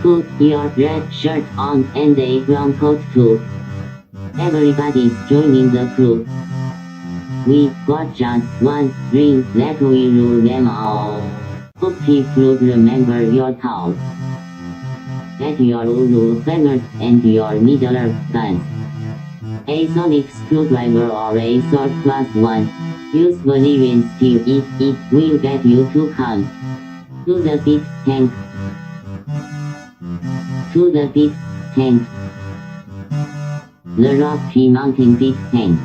Put your red shirt on and a brown coat too. Everybody's joining the crew. We got just one ring that we rule them all. Hope if you remember your towel. Get your Ulu fingers and your needler guns. A sonic screwdriver or a sword +1. Use Valerian steel if it will get you to come. To the pit tank. To the pit tank. The Rocky Mountain pit tank.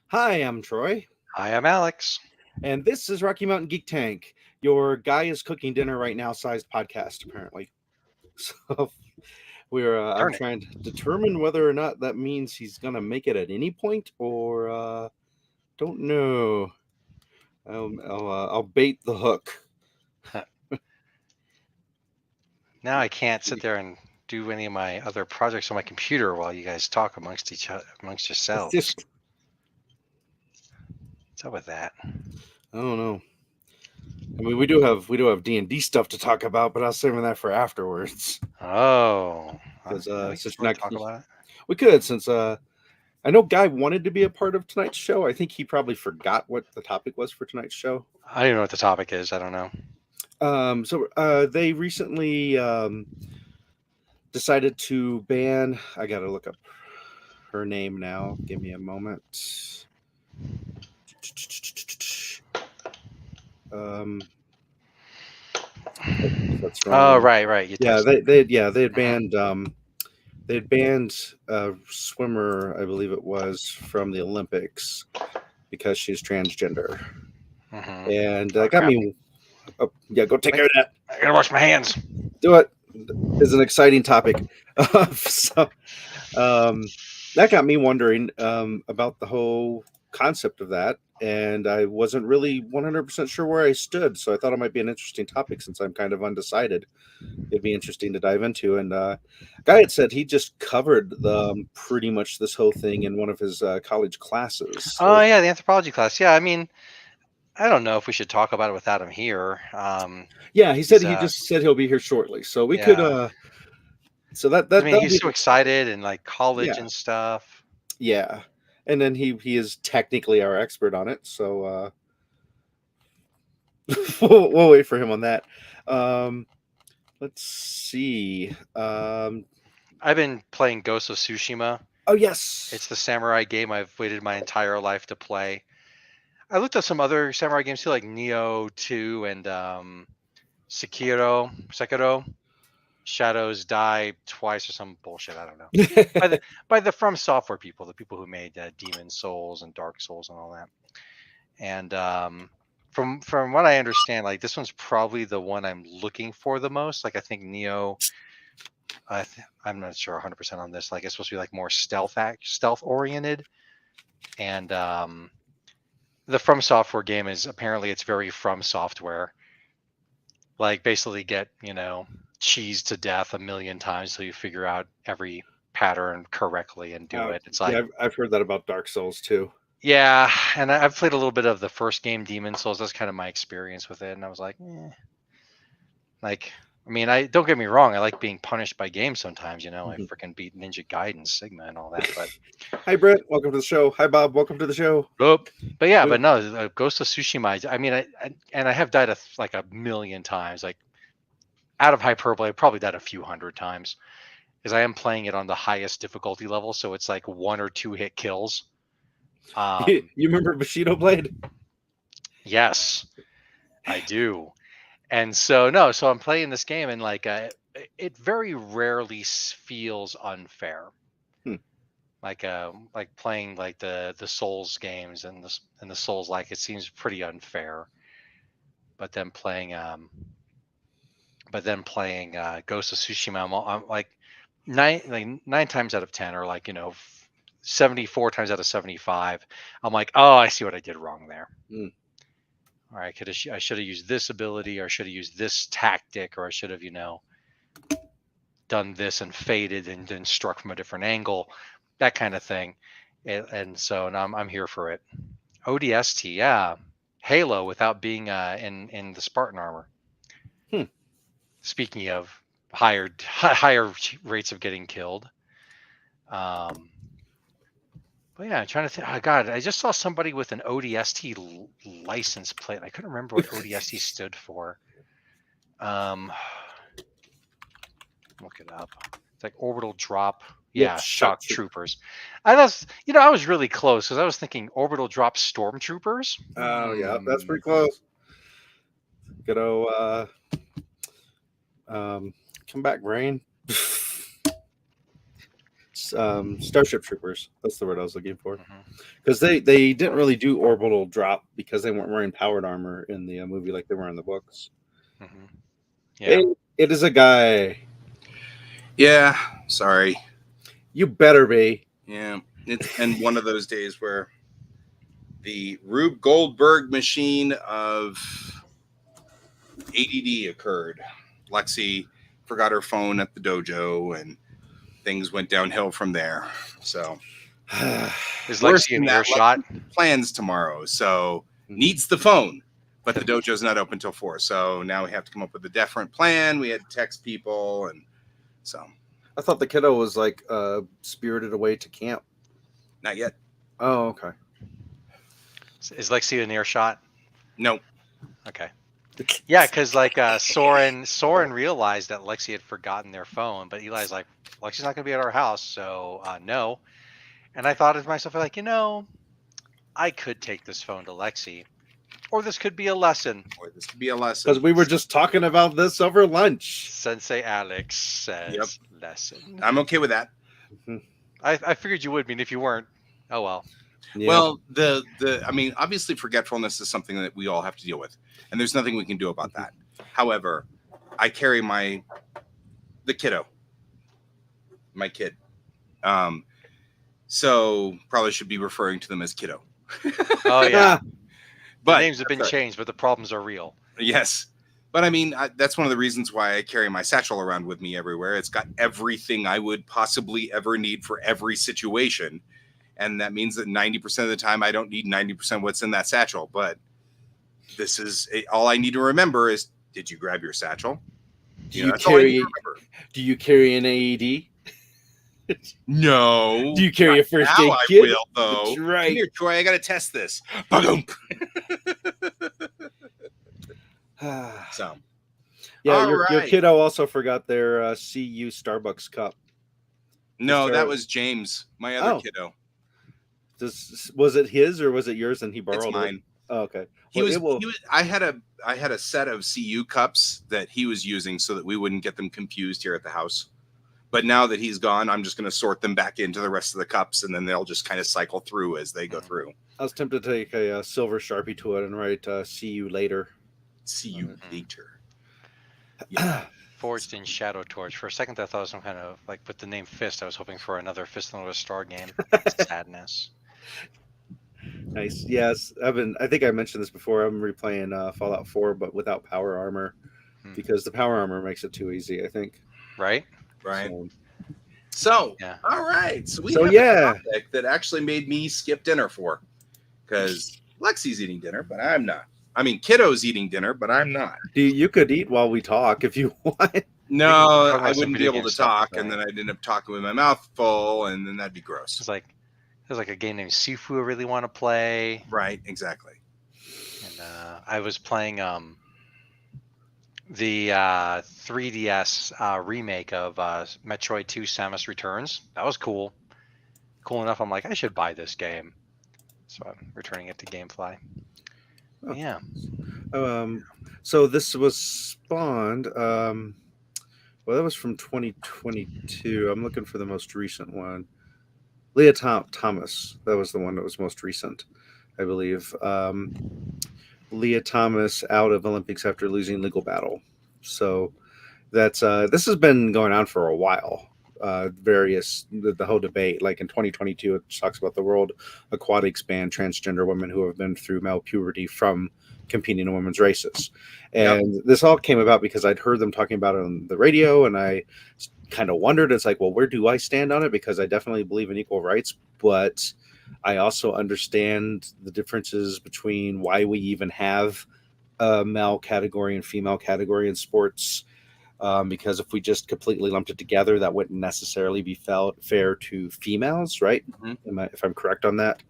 Hi, I'm Troy, Hi, I'm Alex. and this is Rocky Mountain Geek Tank. Your guy is cooking dinner right now sized podcast, apparently. So I'm Darn it. trying to determine whether or not that means he's gonna make it at any point, or don't know. I'll bait the hook. Now I can't sit there and do any of my other projects on my computer while you guys talk amongst It's yourselves. just What's up with that? I don't know. I mean, we do have D&D stuff to talk about, but I was saving that for afterwards Oh, because yeah, we can since sort of talk about it. we could since I know Guy wanted to be a part of tonight's show. I think he probably forgot what the topic was for tonight's show. I don't even know what the topic is. I don't know. So they recently decided to ban. I gotta look up her name now. Give me a moment. That's wrong. Oh, one. right. You Yeah, texted. they had banned a swimmer, I believe it was, from the Olympics because she's transgender, Mhm. and Oh, got crap. me. Oh, yeah, go take care of that. I gotta wash my hands. Do it. Is an exciting topic. So that got me wondering about the whole concept of that, and I wasn't really 100% sure where I stood. So I thought it might be an interesting topic since I'm kind of undecided. It'd be interesting to dive into. And Guy had said he just covered pretty much this whole thing in one of his college classes. So Oh, yeah, the anthropology class. Yeah, I mean, I don't know if we should talk about it without him here. yeah, he said He's he just said he'll be here shortly, so we could. yeah. So I mean, that'll he's be so excited and like college yeah. and stuff. Yeah, and then he is technically our expert on it, so we'll wait for him on that. Um, let's see. I've been playing Ghost of Tsushima. Oh yes, It's the samurai game I've waited my entire life to play. I looked up some other samurai games too, like Neo 2 and Sekiro. Shadows Die Twice or some bullshit. I don't know. By the From Software people, the people who made Demon Souls and Dark Souls and all that. And from what I understand, like this one's probably the one I'm looking for the most. Like I think Neo. I'm not sure 100% on this. Like it's supposed to be like more stealth oriented, and the From Software game is apparently it's very From Software. Like basically get cheese to death a million times till you figure out every pattern correctly and do it. It's like yeah, I've heard that about Dark Souls too. yeah, and I've played a little bit of the first game, Demon Souls. That's kind of my experience with it, and I was like, like. I mean, I don't get me wrong. I like being punished by games sometimes. I freaking beat Ninja Gaiden, Sigma, and all that. But Hi Brett, welcome to the show. Hi Bob, welcome to the show. but yeah, but no, Ghost of Tsushima. I mean, I have died like a million times. Like out of hyperbole, I probably died a few hundred times because I am playing it on the highest difficulty level, so it's like 1 or 2 hit kills. You remember Bushido Blade? Yes, I do. And so I'm playing this game, and like it very rarely feels unfair. Like playing like the Souls games and the Souls, like it seems pretty unfair. But then playing Ghost of Tsushima, I'm like nine times out of 10, or like 74 times out of 75, I'm like, oh, I see what I did wrong there. All right, I should have used this ability, or I should have used this tactic, or I should have done this and faded and then struck from a different angle, that kind of thing. And so now I'm here for it. ODST, yeah. Halo without being in the Spartan armor. Speaking of higher rates of getting killed. But yeah, I'm trying to think. Oh God, I just saw somebody with an ODST license plate. I couldn't remember what ODST stood for. Look it up. It's like orbital drop. Yep, Yeah, shock shock troopers. I was really close because I was thinking orbital drop stormtroopers. Oh, yeah, that's pretty close. Good old come back, brain. Starship Troopers. That's the word I was looking for. Because they didn't really do orbital drop because they weren't wearing powered armor in the movie like they were in the books. Yeah. It is a guy. Yeah, sorry. You better be. Yeah, it's been one of those days where the Rube Goldberg machine of ADD occurred. Lexi forgot her phone at the dojo, and things went downhill from there. So, is Lexi in earshot? Plans tomorrow, so needs the phone, but the dojo's not open till 4. So now we have to come up with a different plan. We had to text people, and so. I thought the kiddo was like spirited away to camp. Not yet. Oh, okay. Is Lexi in earshot? No. Okay. Yeah, because like Soren realized that Lexi had forgotten their phone, but Eli's like, Lexi's not going to be at our house, so no. And I thought to myself, like, I could take this phone to Lexi, or this could be a lesson. Because we were just talking about this over lunch. Sensei Alex says lesson. I'm okay with that. I figured you would. Mean if you weren't, oh well. Yeah. Well, I mean, obviously forgetfulness is something that we all have to deal with, and there's nothing we can do about that. However, I carry my kid. So probably should be referring to them as kiddo. Oh yeah. But the names have been changed, but the problems are real. Yes. But I mean, that's one of the reasons why I carry my satchel around with me everywhere. It's got everything I would possibly ever need for every situation. And that means that 90% of the time I don't need 90% of what's in that satchel. But this is all I need to remember is, did you grab your satchel? Do you carry an AED? No. Do you carry a first aid kit? I will, though. That's right. Come here, Troy. I got to test this. Boom. So. Yeah, your kiddo also forgot their CU Starbucks cup. No, that was James, my other kiddo. Was it his or was it yours and he borrowed it's mine. It? Oh, okay. I had a set of CU cups that he was using so that we wouldn't get them confused here at the house. But now that he's gone, I'm just going to sort them back into the rest of the cups, and then they'll just kind of cycle through as they go through. I was tempted to take a silver Sharpie to it and write "See you later." See you later. Yeah. Forged in Shadow Torch. For a second, I thought it was some kind of like with the name Fist. I was hoping for another Fist and a Star game. Sadness. Nice. Yes, I think I mentioned this before. I'm replaying Fallout 4, but without power armor because the power armor makes it too easy. I think. Right. So yeah. All right. So we have a topic that actually made me skip dinner because Lexi's eating dinner, but I'm not. I mean, kiddo's eating dinner, but I'm not. You could eat while we talk if you want. No, I wouldn't be able to talk, and then I'd end up talking with my mouth full, and then that'd be gross. There's like a game named Sifu I really want to play. Right, exactly. And I was playing the 3DS remake of Metroid 2 Samus Returns. That was cool. Cool enough. I'm like, I should buy this game. So I'm returning it to GameFly. Oh. Yeah. So this was spawned. Well, that was from 2022. I'm looking for the most recent one. Leah Thomas. That was the one that was most recent, I believe. Leah Thomas out of Olympics after losing legal battle. So that's this has been going on for a while. The whole debate, like in 2022, it talks about the World Aquatics ban transgender women who have been through male puberty from competing in women's races. And this all came about because I'd heard them talking about it on the radio, and I kind of wondered, it's like, well, where do I stand on it? Because I definitely believe in equal rights, but I also understand the differences between why we even have a male category and female category in sports. Because if we just completely lumped it together, that wouldn't necessarily be fair to females, right? Mhm. If I'm correct on that,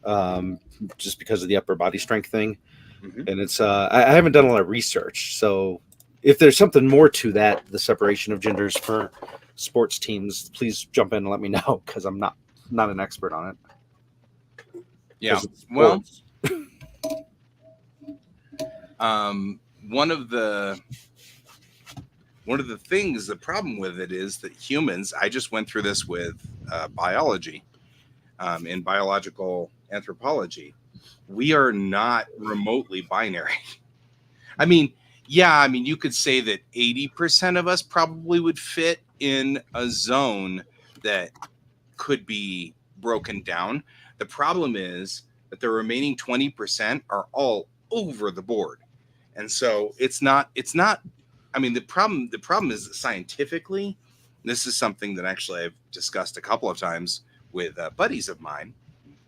um, just because of the upper body strength thing. Mhm. And it's I haven't done a lot of research, so if there's something more to that, the separation of genders for sports teams, please jump in and let me know, because I'm not an expert on it. Yeah. 'Cause it's Well, sports. one of the things, the problem with it is that humans, I just went through this with biology, in biological anthropology, we are not remotely binary. I mean, yeah, I mean, you could say that 80% of us probably would fit in a zone that could be broken down. The problem is that the remaining 20% are all over the board. And so it's not, I mean, the problem is that scientifically, this is something that actually I've discussed a couple of times with buddies of mine.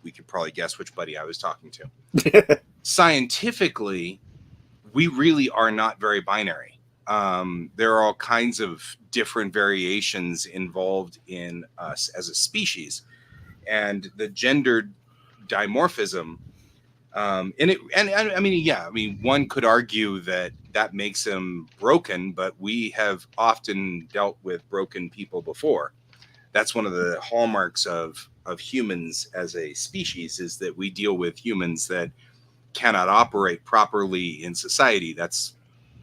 We could probably guess which buddy I was talking to. Scientifically, we really are not very binary. There are all kinds of different variations involved in us as a species, and the gender dimorphism. And I mean, yeah, I mean, one could argue that that makes them broken, but we have often dealt with broken people before. That's one of the hallmarks of humans as a species, is that we deal with humans that cannot operate properly in society. That's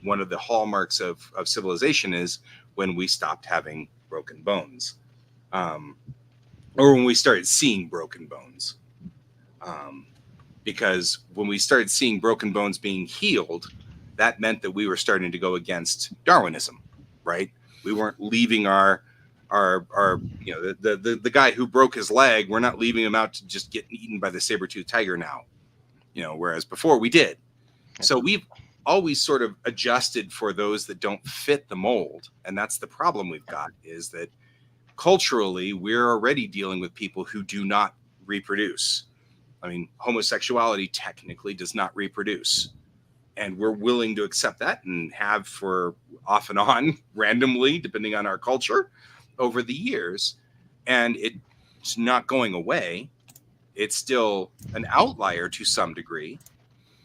one of the hallmarks of civilization, is when we stopped having broken bones, or when we started seeing broken bones. Because when we started seeing broken bones being healed, that meant that we were starting to go against Darwinism, right? We weren't leaving our you know, the guy who broke his leg, we're not leaving him out to just get eaten by the saber-toothed tiger now, you know, whereas before we did. So we've always sort of adjusted for those that don't fit the mold. And that's the problem we've got, is that culturally, we're already dealing with people who do not reproduce. I mean, homosexuality technically does not reproduce. And we're willing to accept that, and have for off and on, randomly, depending on our culture, over the years. And it's not going away. It's still an outlier to some degree,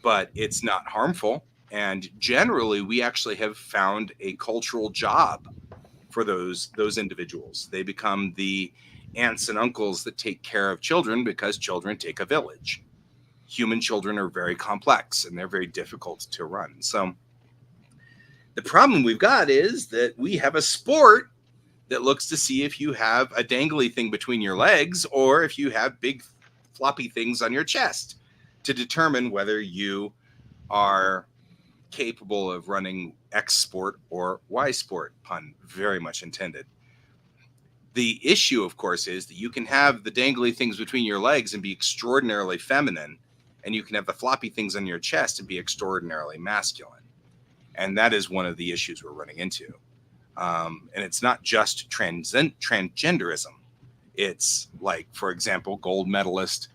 but it's not harmful. And generally, we actually have found a cultural job for those individuals. They become the aunts and uncles that take care of children, because children take a village. Human children are very complex, and they're very difficult to run. So the problem we've got is that we have a sport that looks to see if you have a dangly thing between your legs, or if you have big floppy things on your chest, to determine whether you are capable of running X sport or Y sport, pun very much intended. The issue, of course, is that you can have the dangly things between your legs and be extraordinarily feminine, and you can have the floppy things on your chest and be extraordinarily masculine. And that is one of the issues we're running into. And it's not just transgenderism. It's like, for example, gold medalist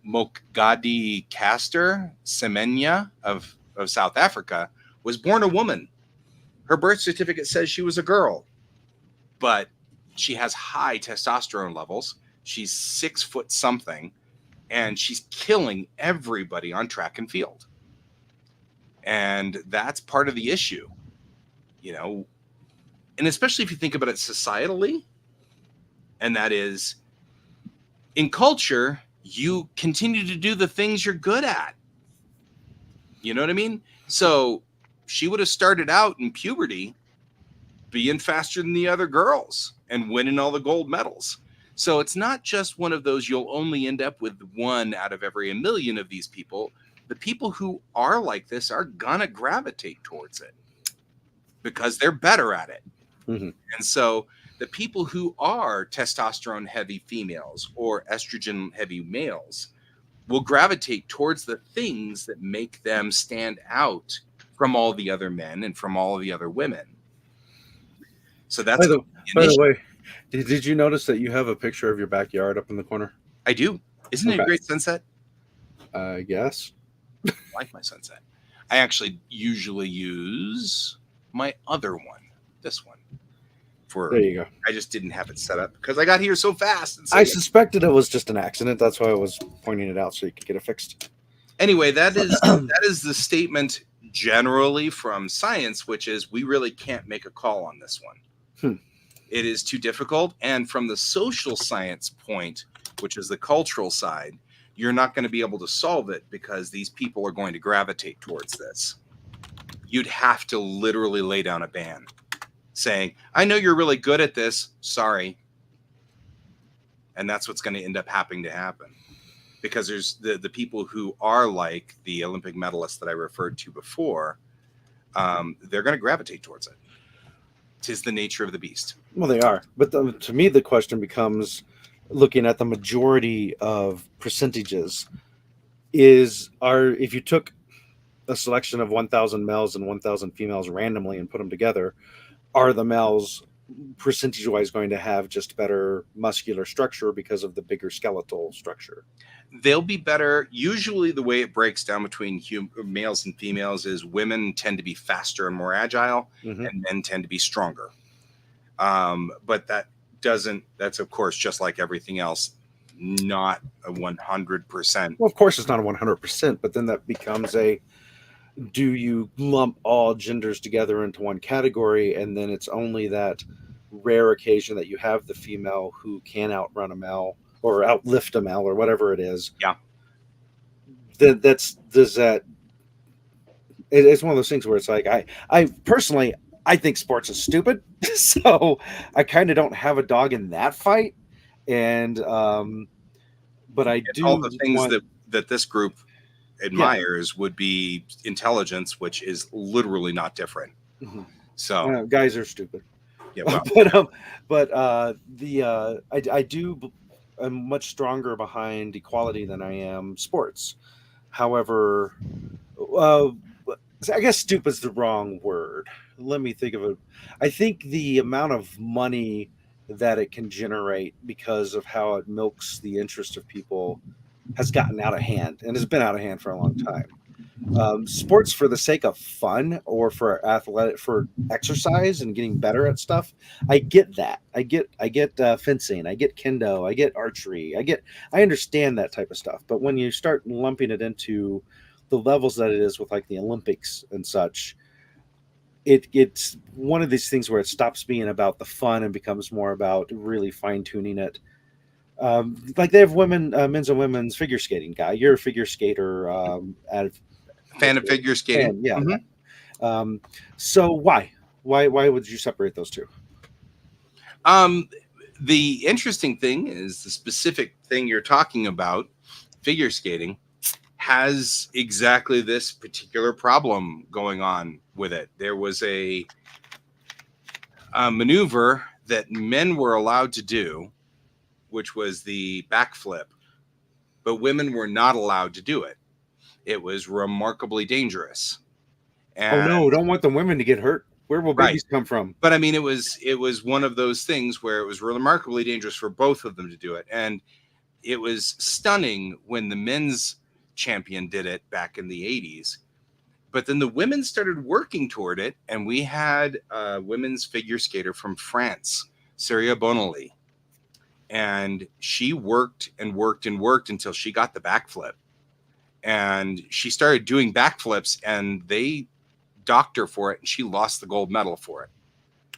Mokgadi Caster Semenya of South Africa was born a woman. Her birth certificate says she was a girl, but she has high testosterone levels. She's 6 foot something, and she's killing everybody on track and field. And that's part of the issue, you know, and especially if you think about it societally, and that is, in culture, you continue to do the things you're good at. You know what I mean? So she would have started out in puberty being faster than the other girls and winning all the gold medals. So it's not just one of those, you'll only end up with one out of every a million of these people. The people who are like this are gonna gravitate towards it because they're better at it. Mm-hmm. And so the people who are testosterone heavy females or estrogen heavy males will gravitate towards the things that make them stand out from all the other men and from all the other women. So that's by the way, did you notice that you have a picture of your backyard up in the corner? I do. Isn't it a Okay. great sunset? Yes. I like my sunset. I actually usually use my other one, this one, for. There you go. I just didn't have it set up because I got here so fast. And so I suspected it was just an accident. That's why I was pointing it out so you could get it fixed. anyway, that is the statement generally from science, which is we really can't make a call on this one. It is too difficult. And from the social science point, which is the cultural side, you're not going to be able to solve it because these people are going to gravitate towards this. You'd have to literally lay down a ban saying, I know you're really good at this. Sorry. And that's what's going to end up happening to happen. Because there's the people who are like the Olympic medalists that I referred to before, they're going to gravitate towards it. 'Tis the nature of the beast. Well, they are. But to me, the question becomes, looking at the majority of percentages, if you took a selection of 1,000 males and 1,000 females randomly and put them together, are the males percentage-wise going to have just better muscular structure because of the bigger skeletal structure? They'll be better. Usually the way it breaks down between males and females is women tend to be faster and more agile, and men tend to be stronger. But that's of course, just like everything else, not a 100%. Well, of course it's not a 100%, but then that becomes do you lump all genders together into one category, and then it's only that rare occasion that you have the female who can outrun a male or outlift a male or whatever it is. Yeah. It's one of those things where it's like, I personally, I think sports is stupid. So I kind of don't have a dog in that fight. And, but I do all the things that this group admires would be intelligence, which is literally not different. So guys are stupid. Yeah, well. I'm much stronger behind equality than I am sports. However, I guess stupid is the wrong word. Let me think of it. I think the amount of money that it can generate because of how it milks the interest of people has gotten out of hand and has been out of hand for a long time. Sports for the sake of fun or for exercise and getting better at stuff, I get that. I get fencing, I get kendo, I get archery, I understand that type of stuff. But when you start lumping it into the levels that it is with like the Olympics and such, it's one of these things where it stops being about the fun and becomes more about really fine tuning it. Like they have men's and women's figure skating guy. You're a figure skater, fan of figure skating. Yeah. So why would you separate those two? The interesting thing is the specific thing you're talking about, figure skating, has exactly this particular problem going on with it. There was a maneuver that men were allowed to do, which was the backflip, but women were not allowed to do it. It was remarkably dangerous. And, oh no, don't want the women to get hurt. Where will babies come from? But I mean, it was one of those things where it was remarkably dangerous for both of them to do it. And it was stunning when the men's champion did it back in the 80s. But then the women started working toward it, and we had a women's figure skater from France, Syria Bonoli. And she worked and worked and worked until she got the backflip. And she started doing backflips, and they docked her for it, and she lost the gold medal for it.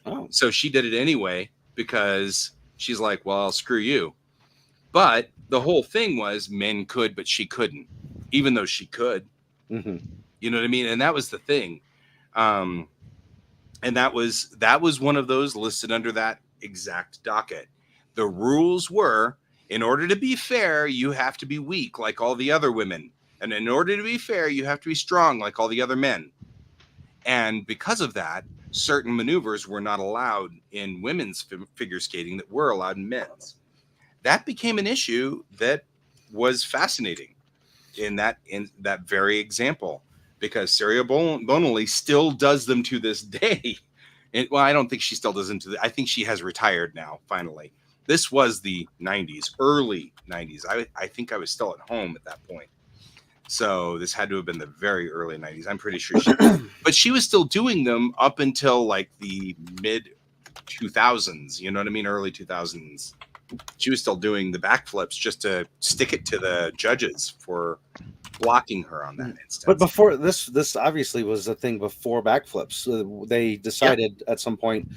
Oh. So she did it anyway because she's like, well, screw you. But the whole thing was men could, but she couldn't, even though she could. Mm-hmm. You know what I mean? And that was the thing. And that was one of those listed under that exact docket. The rules were, in order to be fair, you have to be weak like all the other women. And in order to be fair, you have to be strong like all the other men. And because of that, certain maneuvers were not allowed in women's figure skating that were allowed in men's. That became an issue that was fascinating in that very example, because Syria Bonoli still does them to this day. Well, I don't think she still does them I think she has retired now, finally. This was the 90s, early 90s. I think I was still at home at that point. So this had to have been the very early 90s. I'm pretty sure but she was still doing them up until like the mid 2000s, you know what I mean? Early 2000s. She was still doing the backflips just to stick it to the judges for blocking her on that instance. But before this obviously was a thing before backflips. They decided at some point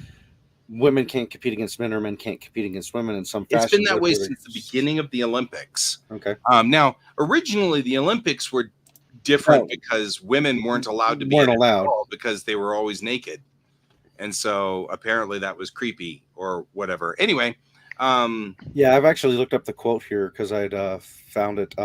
women can't compete against men or men can't compete against women in some fashion. It's been that way since the beginning of the Olympics. Okay. Now, originally the Olympics were different because women weren't allowed to be in it at all because they were always naked. And so apparently that was creepy or whatever. Anyway. Yeah, I've actually looked up the quote here because I'd found it.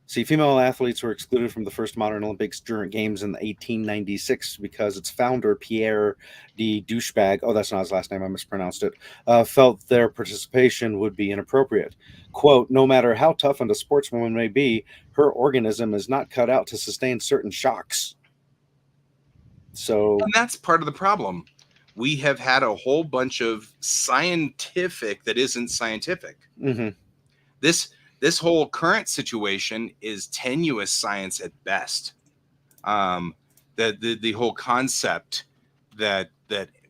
See, female athletes were excluded from the first modern Olympics during games in 1896 because its founder, Pierre de Douchebag, oh, that's not his last name, I mispronounced it, felt their participation would be inappropriate. Quote, no matter how toughened a sportswoman may be, her organism is not cut out to sustain certain shocks. So, and that's part of the problem. We have had a whole bunch of scientific that isn't scientific. Mm-hmm. This whole current situation is tenuous science at best. The whole concept that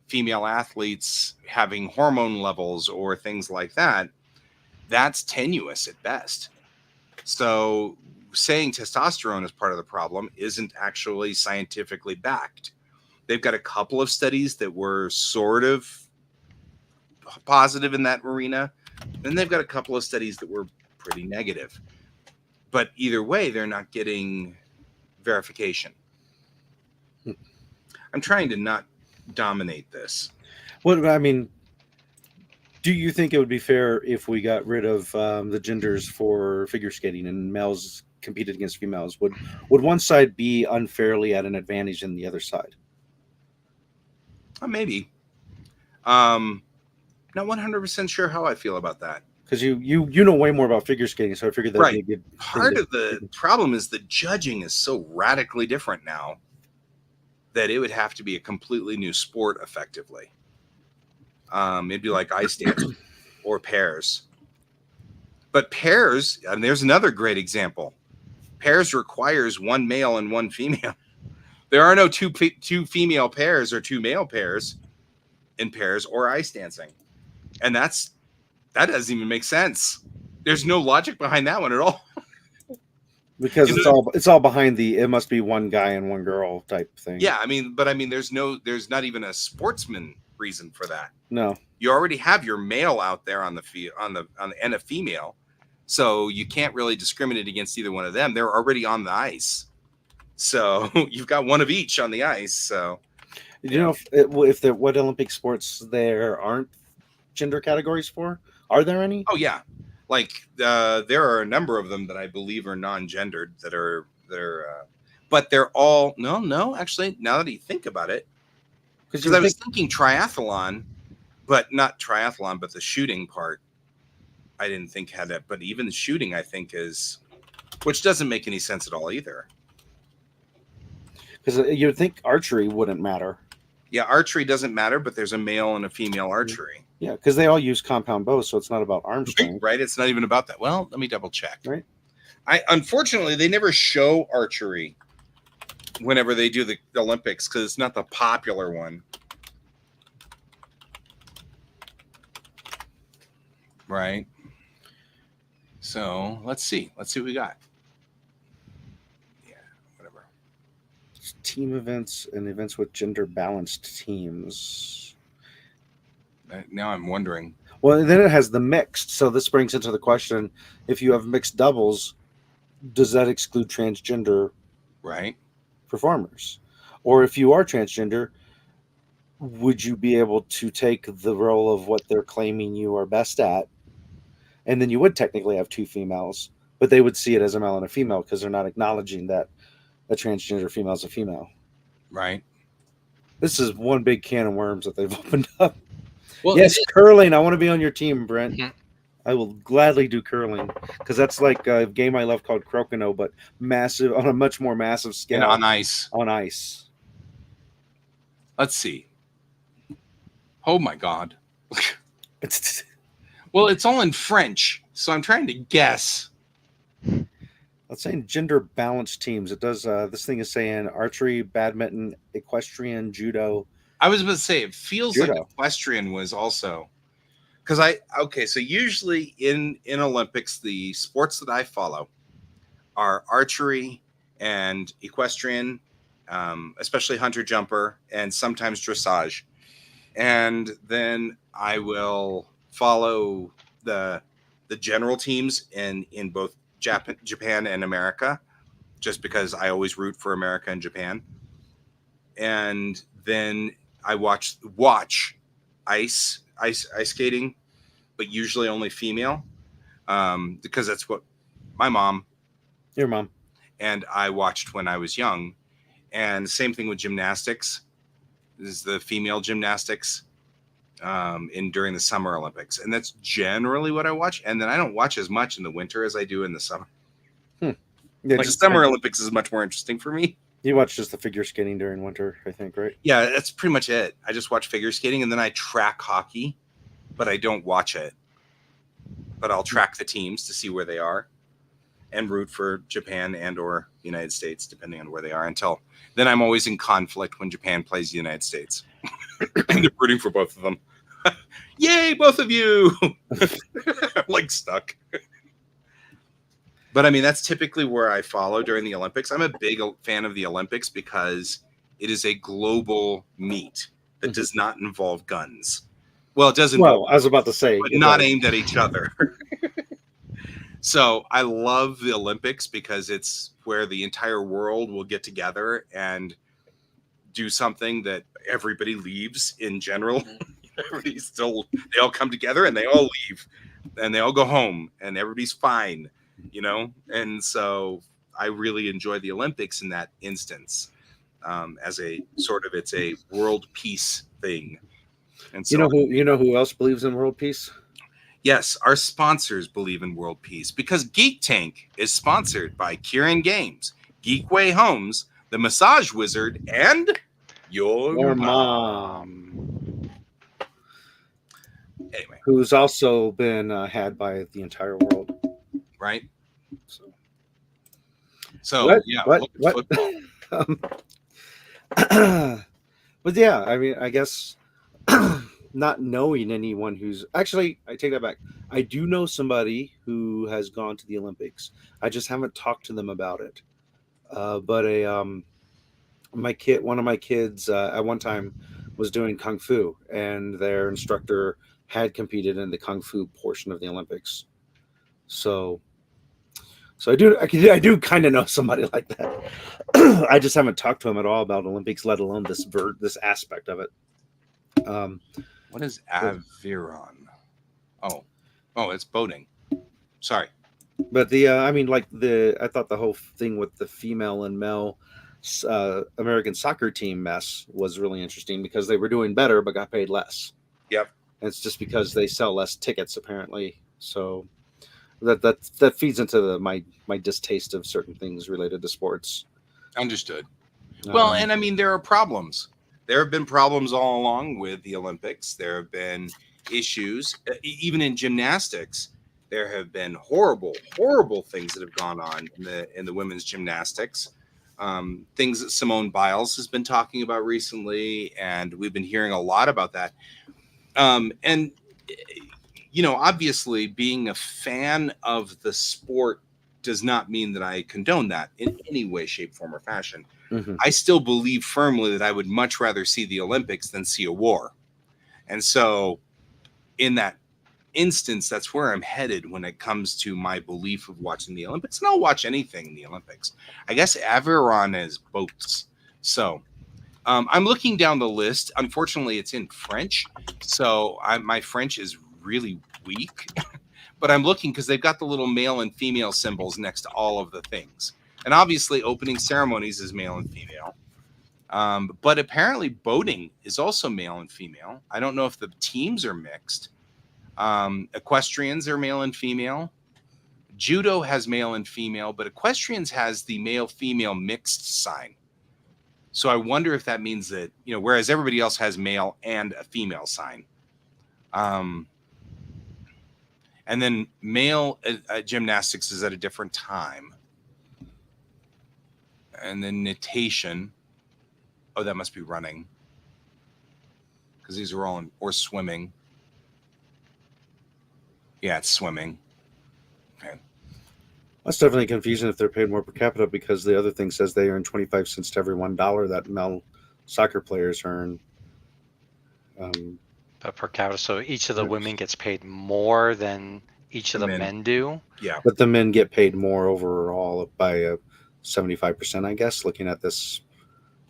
female athletes having hormone levels or things like that, that's tenuous at best. So saying testosterone is part of the problem isn't actually scientifically backed. They've got a couple of studies that were sort of positive in that arena. Then they've got a couple of studies that were pretty negative. But either way, they're not getting verification. I'm trying to not dominate this. Well, I mean, do you think it would be fair if we got rid of the genders for figure skating and males competed against females? Would one side be unfairly at an advantage than the other side? Maybe. Not 100% sure how I feel about that. Because you know way more about figure skating, so I figured that would be a good part of the problem is the judging is so radically different now that it would have to be a completely new sport effectively. It'd be like ice dancing or pairs. But pairs, and there's another great example. Pairs requires one male and one female. There are no two female pairs or two male pairs in pairs or ice dancing. And that doesn't even make sense. There's no logic behind that one at all. Because it's all behind it must be one guy and one girl type thing. Yeah, I mean, there's not even a sportsman reason for that. No. You already have your male out there on the field and a female. So you can't really discriminate against either one of them. They're already on the ice. So you've got one of each on the ice. So you know what Olympic sports there aren't gender categories for? Are there any? Oh yeah, like there are a number of them that I believe are non-gendered but they're all no. Actually, now that you think about it, because I was thinking triathlon, but not triathlon, but the shooting part, I didn't think had that. But even shooting, I think which doesn't make any sense at all either. Because you'd think archery wouldn't matter. Yeah, archery doesn't matter, but there's a male and a female archery. Yeah, because they all use compound bows, so it's not about arm strength. Right, it's not even about that. Well, let me double check. Right. Unfortunately, they never show archery whenever they do the Olympics because it's not the popular one. Right. So let's see. Let's see what we got. Yeah, whatever. Team events and events with gender balanced teams. Now I'm wondering. Well, then it has the mixed. So this brings into the question: if you have mixed doubles, does that exclude transgender performers? Or if you are transgender, would you be able to take the role of what they're claiming you are best at? And then you would technically have two females, but they would see it as a male and a female because they're not acknowledging that a transgender female is a female. Right. This is one big can of worms that they've opened up. Well, yes, curling. I want to be on your team, Brent. Mhm. I will gladly do curling because that's like a game I love called Crokinole, but massive on a much more massive scale. And on ice. On ice. Let's see. Oh my God. Well, it's all in French, so I'm trying to guess. Let's say gender balanced teams. It does. This thing is saying archery, badminton, equestrian, judo. I was about to say it feels Judo. like equestrian was also because so usually in Olympics the sports that I follow are archery and equestrian, especially hunter jumper and sometimes dressage, and then I will follow the general teams in both Japan and America, just because I always root for America and Japan. And then I watch ice skating, but usually only female, because that's what my mom, Your mom. and I watched when I was young. And same thing with gymnastics. This is the female gymnastics during the Summer Olympics, and that's generally what I watch. And then I don't watch as much in the winter as I do in the summer. Yeah, Like Summer Olympics is much more interesting for me. You watch just the figure skating during winter, I think, right? Yeah, that's pretty much it. I just watch figure skating, and then I track hockey, but I don't watch it. But I'll track the teams to see where they are and root for Japan and or United States, depending on where they are. Until then, I'm always in conflict when Japan plays the United States. And I'm rooting for both of them. Yay, both of you! I'm like stuck. But I mean, that's typically where I follow during the Olympics. I'm a big fan of the Olympics because it is a global meet that does not involve guns. Well, it does involve, I was about to say, but not aimed at each other. So I love the Olympics because it's where the entire world will get together and do something that everybody leaves in general. They all come together and they all leave and they all go home and everybody's fine, you know? And so I really enjoy the Olympics in that instance, as a sort of, it's a world peace thing. And so, you know who else believes in world peace? yes, our sponsors believe in world peace because Geek Tank is sponsored by Kieran Games, Geekway Homes, The Massage Wizard, and your mom. Anyway, Who's also been had by the entire world. right? So what? Yeah, what? Football. But yeah, I mean, I guess not knowing anyone who's actually, I take that back. I do know somebody who has gone to the Olympics. I just haven't talked to them about it. But one of my kids at one time was doing kung fu, and their instructor had competed in the kung fu portion of the Olympics. So I do kind of know somebody like that. I just haven't talked to him at all about Olympics, let alone this aspect of it. What is Aviron? Oh, it's boating. Sorry. But I thought the whole thing with the female and male American soccer team mess was really interesting because they were doing better but got paid less. Yep. And it's just because they sell less tickets apparently. So that feeds into my distaste of certain things related to sports. Understood. Well, and I mean, there are problems. There have been problems all along with the Olympics. There have been issues, even in gymnastics. There have been horrible things that have gone on in the women's gymnastics. Things that Simone Biles has been talking about recently, and we've been hearing a lot about that. And you know, obviously, being a fan of the sport does not mean that I condone that in any way, shape, form, or fashion. Mm-hmm. I still believe firmly that I would much rather see the Olympics than see a war. And so in that instance, that's where I'm headed when it comes to my belief of watching the Olympics. And I'll watch anything in the Olympics. I guess Aviron is boats. So I'm looking down the list. Unfortunately, it's in French. So my French is really weak. But I'm looking because they've got the little male and female symbols next to all of the things. And obviously opening ceremonies is male and female. But apparently boating is also male and female. I don't know if the teams are mixed. Equestrians are male and female. Judo has male and female, but equestrians has the male-female mixed sign. So I wonder if that means that, you know, whereas everybody else has male and a female sign. And then male gymnastics is at a different time. And then natation. Oh, that must be running. Because these are all or swimming. Yeah, it's swimming. Okay. That's definitely confusing if they're paid more per capita, because the other thing says they earn 25 cents to every $1 that male soccer players earn. Per capita. So each of the women gets paid more than each of the men do. Yeah. But the men get paid more overall by 75%, I guess, looking at this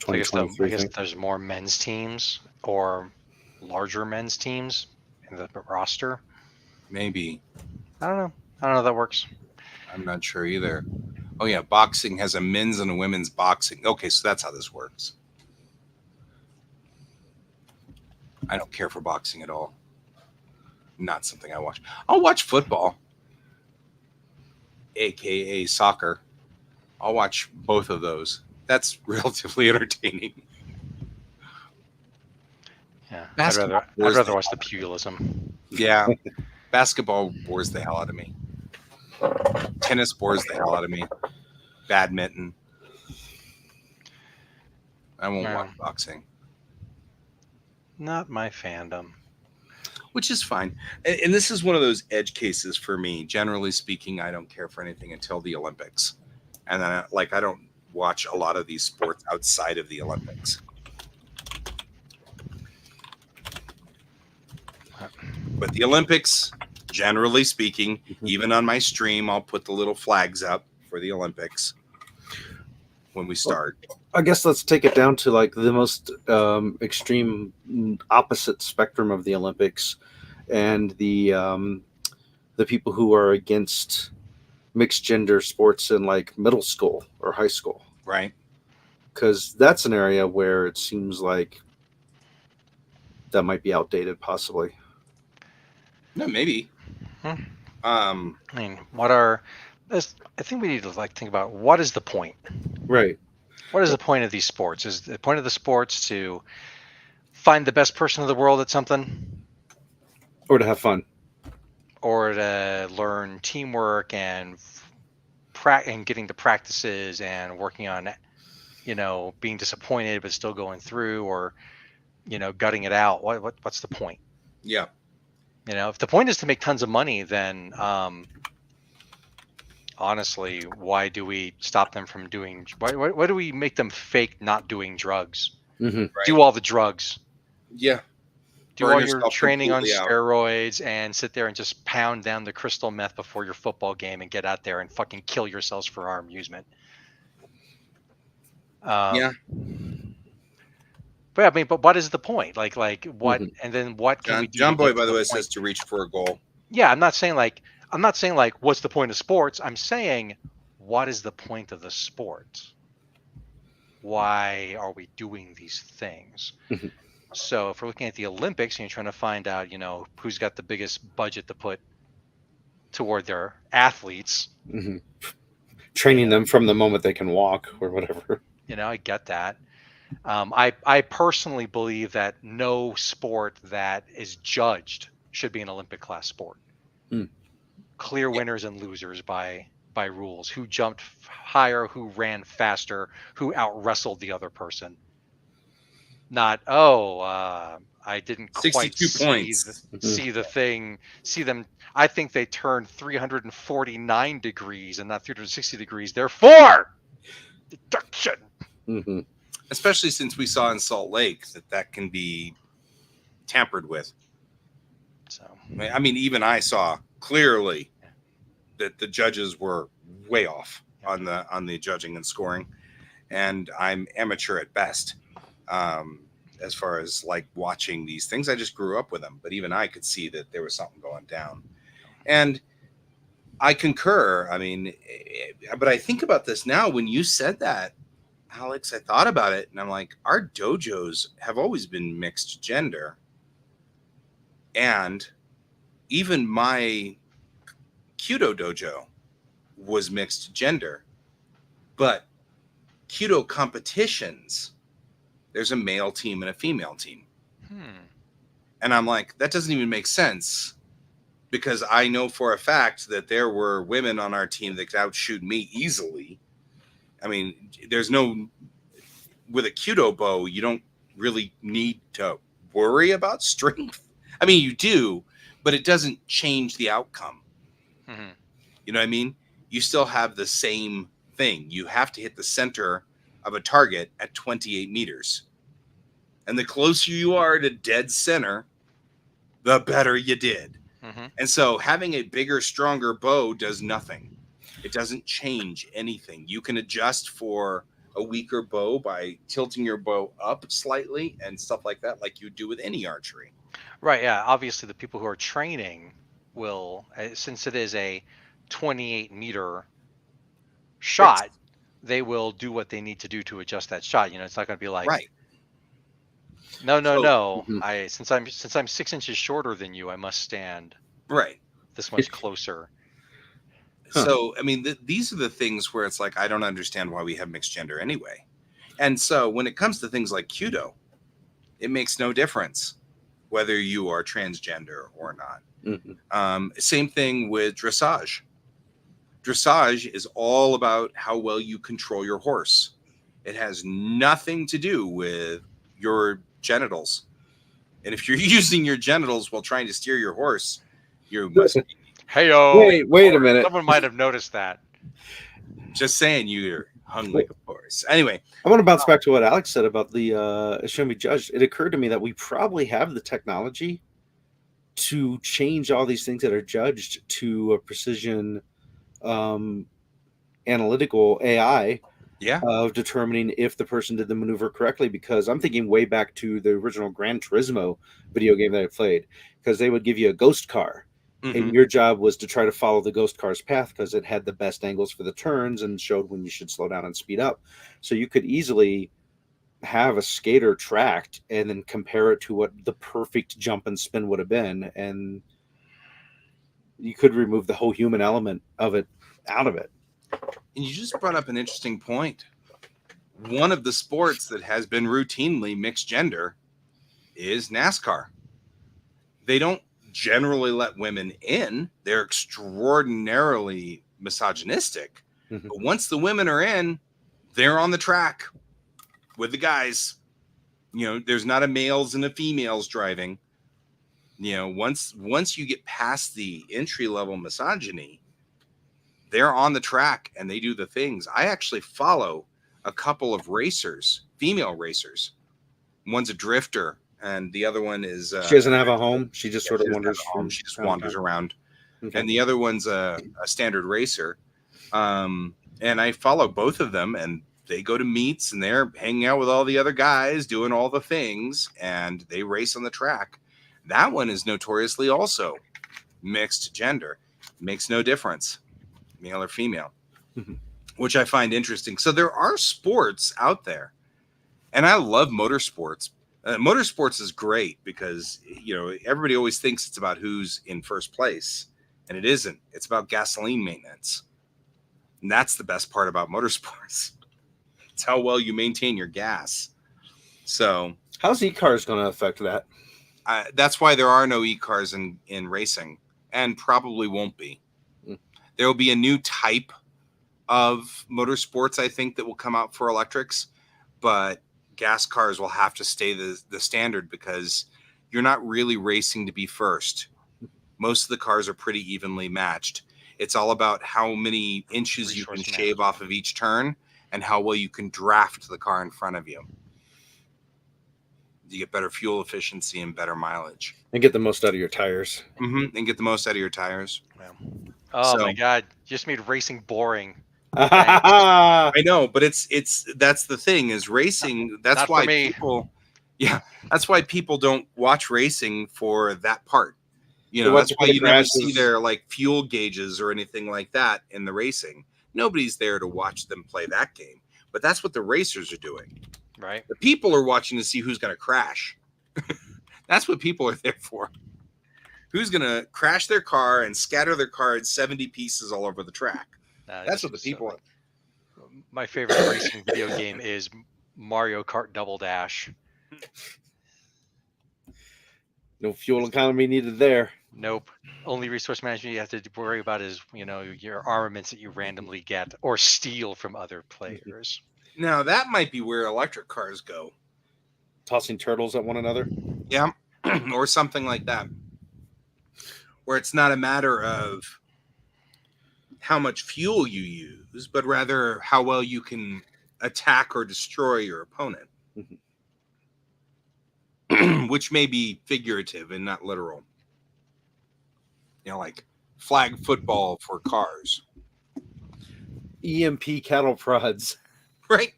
So I 2023 guess thing. there's more men's teams or larger men's teams in the roster. Maybe. I don't know how that works. I'm not sure either. Oh, yeah. Boxing has a men's and a women's boxing. Okay, so that's how this works. I don't care for boxing at all. Not something I watch. I'll watch football, aka soccer. I'll watch both of those. That's relatively entertaining. Yeah, Basketball I'd rather watch the pugilism. Yeah, basketball bores the hell out of me. Tennis bores the hell out of me. Badminton. I won't watch boxing. Not my fandom. Which is fine. And this is one of those edge cases for me. Generally speaking, I don't care for anything until the Olympics. And then, I don't watch a lot of these sports outside of the Olympics. But the Olympics, generally speaking, even on my stream, I'll put the little flags up for the Olympics when we start. I guess let's take it down to like the most extreme opposite spectrum of the Olympics, and the people who are against mixed gender sports in like middle school or high school. Right. Because that's an area where it seems like that might be outdated, possibly. No, maybe. I mean, I think we need to think about what is the point? Right. What is the point of these sports? Is the point of the sports to find the best person in the world at something? Or to have fun. Or to learn teamwork and getting the practices and working on, being disappointed but still going through, or, gutting it out. What's the point? Yeah. If the point is to make tons of money, then honestly, why do we stop them from doing? Why do we make them fake not doing drugs? Mm-hmm. Right. Do all the drugs. Yeah. Do all your training on steroids and sit there and just pound down the crystal meth before your football game and get out there and fucking kill yourselves for our amusement. Yeah. But I mean, but what is the point? Like what? Mm-hmm. And then what can we do? John Boy, by the way, says to reach for a goal. Yeah, I'm not saying what's the point of sports? I'm saying, what is the point of the sport? Why are we doing these things? Mm-hmm. So if we're looking at the Olympics and you're trying to find out, who's got the biggest budget to put toward their athletes, mm-hmm. Training them from the moment they can walk or whatever. I get that. I personally believe that no sport that is judged should be an Olympic class sport. Mm. Clear winners and losers by rules. Who jumped higher, who ran faster, who out wrestled the other person. Not, I didn't quite 62 points. see the thing, see them. I think they turned 349 degrees and not 360 degrees. Therefore, deduction. Mm-hmm. Especially since we saw in Salt Lake that can be tampered with. So, I mean, even I saw clearly that the judges were way off on the judging and scoring, and I'm amateur at best. As far as watching these things, I just grew up with them, but even I could see that there was something going down. And I concur. I mean, but I think about this now. When you said that, Alex, I thought about it, and I'm like, our dojos have always been mixed gender. And even my Kyudo dojo was mixed gender. But Kyudo competitions, there's a male team and a female team. And I'm like, that doesn't even make sense because I know for a fact that there were women on our team that could outshoot me easily. I mean, there's no, with a Kudo bow, you don't really need to worry about strength. I mean, you do, but it doesn't change the outcome. Mhm. You know what I mean? You still have the same thing. You have to hit the center of a target at 28 meters. And the closer you are to dead center, the better you did. Mhm. And so having a bigger, stronger bow does nothing. It doesn't change anything. You can adjust for a weaker bow by tilting your bow up slightly and stuff like that, like you do with any archery. Right. Yeah. Obviously, the people who are training will, since it is a 28-meter shot, they will do what they need to do to adjust that shot. It's not going to be like, Right. no, no, So- no. Mhm. Since I'm 6 inches shorter than you, I must stand Right. this much closer. Huh. So, I mean, these are the things where it's like, I don't understand why we have mixed gender anyway. And so when it comes to things like Kudo, it makes no difference whether you are transgender or not. Mhm. Same thing with dressage. Dressage is all about how well you control your horse. It has nothing to do with your genitals. And if you're using your genitals while trying to steer your horse, you must be Hey-o. Wait a minute. Someone might have noticed that. just saying you're hung like a horse. Anyway, I want to bounce back to what Alex said about the show me judged. It occurred to me that we probably have the technology to change all these things that are judged to a precision analytical AI yeah. of determining if the person did the maneuver correctly. Because I'm thinking way back to the original Gran Turismo video game that I played, because they would give you a ghost car. Mhm. And your job was to try to follow the ghost car's path because it had the best angles for the turns and showed when you should slow down and speed up. So you could easily have a skater tracked and then compare it to what the perfect jump and spin would have been. And you could remove the whole human element of it out of it. And you just brought up an interesting point. One of the sports that has been routinely mixed gender is NASCAR. They don't generally let women in. They're extraordinarily misogynistic. Mhm. But once the women are in, they're on the track with the guys. There's not a males and a females driving. Once you get past the entry level misogyny, they're on the track and they do the things. I actually follow a couple of racers, female racers. One's a drifter and the other one is She doesn't have a home. She just sort she of doesn't have wanders a home. from She just town to wanders town. around. Okay. And the other one's a standard racer. And I follow both of them and they go to meets and they're hanging out with all the other guys doing all the things and they race on the track. That one is notoriously also mixed gender. Makes no difference, male or female, which I find interesting. So there are sports out there and I love motorsports. Motorsports is great because, everybody always thinks it's about who's in first place and it isn't. It's about gasoline maintenance. And that's the best part about motorsports. It's how well you maintain your gas. So How's e-cars going to affect that? that's why there are no e-cars in racing and probably won't be. There will be a new type of motorsports, I think, that will come out for electrics, but gas cars will have to stay the standard because you're not really racing to be first. Most of the cars are pretty evenly matched. It's all about how many inches you can Resource shave off of each turn and how well you can draft the car in front of you. You get better fuel efficiency and better mileage. And get the most out of your tires. And get the most out of your tires. Yeah. Oh So- my God! Just made racing boring. I know, but that's the thing is racing. That's Not for why me. that's why people don't watch racing for that part. They watch That's it why for the you never crashes. see their like fuel gauges or anything like that in the racing. Nobody's there to watch them play that game. But that's what the racers are doing. Right. The people are watching to see who's going to crash. That's what people are there for. Who's going to crash their car and scatter their car in 70 pieces all over the track. That's what the people are. My favorite racing video game is Mario Kart Double Dash. No fuel economy needed there. Nope. Only resource management you have to worry about is, your armaments that you randomly get or steal from other players. Now that might be where electric cars go. Tossing turtles at one another. Yeah. Or something like that. Where it's not a matter of how much fuel you use, but rather how well you can attack or destroy your opponent. Which may be figurative and not literal. Like flag football for cars. EMP cattle prods. Right?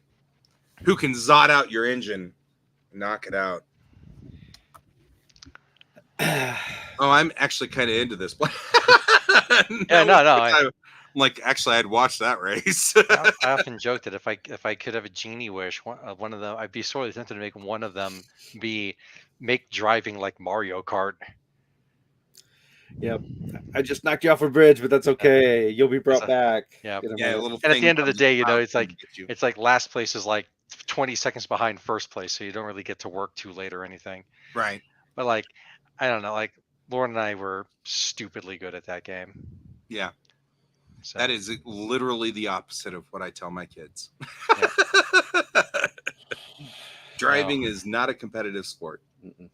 Who can zot out your engine and knock it out. Oh, I'm actually kind of into this. No. Actually, I'd watch that race. I often joke that if I could have a genie wish, one of them, I'd be sorely tempted to make one of them make driving like Mario Kart. Yep. I just knocked you off a bridge, but that's okay. You'll be brought back. Yeah. In a Yeah, minute. little And at thing the end of the comes day, out it's like and gets you. it's like last place is like 20 seconds behind first place, so you don't really get to work too late or anything. Right. But like, I don't know, like Lauren and I were stupidly good at that game. Yeah. So, That is literally the opposite of what I tell my kids. Driving is not a competitive sport. Mm-mm.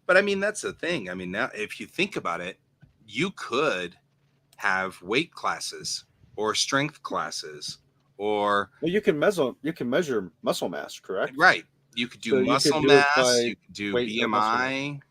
But I mean, that's the thing. I mean, now if you think about it, you could have weight classes or strength classes or Well, you can measure muscle mass, correct? right. You could do So you could muscle do it mass, by you could do weight or muscle mass. BMI.